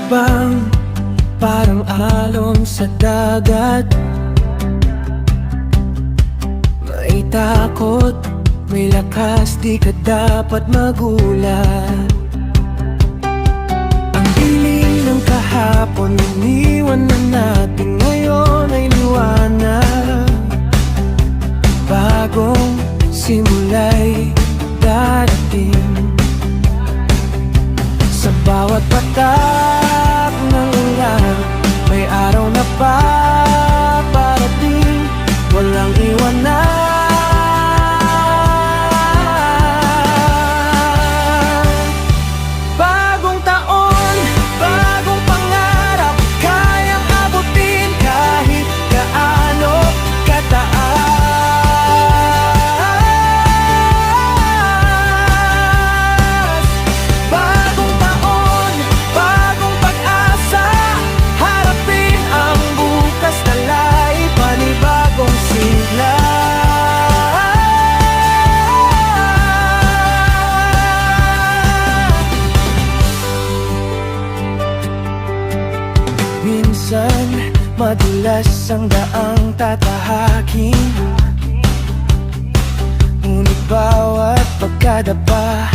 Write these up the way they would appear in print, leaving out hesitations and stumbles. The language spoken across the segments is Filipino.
bang parang alon sa dagat? May takot, may lakas, di ka dapat magulat. Ang dilim ng kahapon, iniwan na natin, ngayon ay liwanag. Bagong simula'y darating. Sa bawat patak ng ulan, may araw na paparating, walang iwanan. Bagong taon, bagong pangarap, kayang abutin kahit gaano kataas. Bagong taon, bagong pag-asa, harapin ang bukas, talay panibagong sigla. Minsan, madulas ang daang tatahakin, ngunit bawat pagkadapa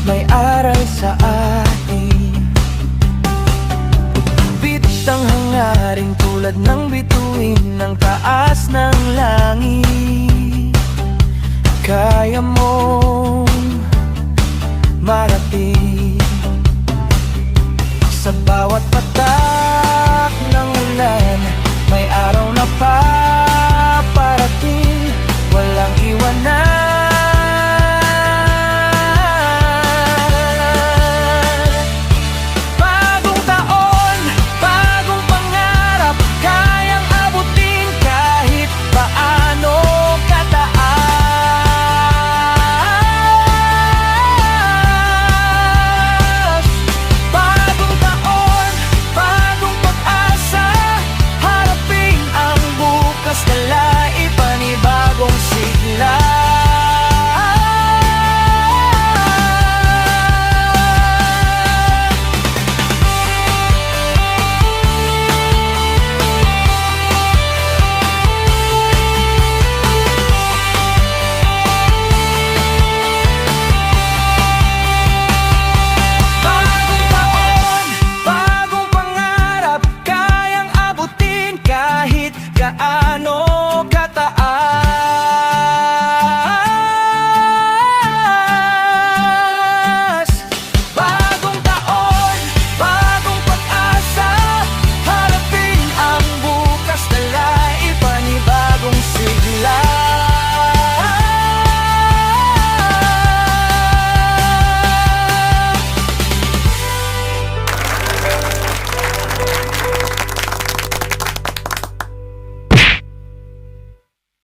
may aral sa atin. Bitang hangarin tulad ng bituin ng taas ng langit, kaya mong marating. Sa bawat patak ng ulan, may araw na paparating, walang iwanan.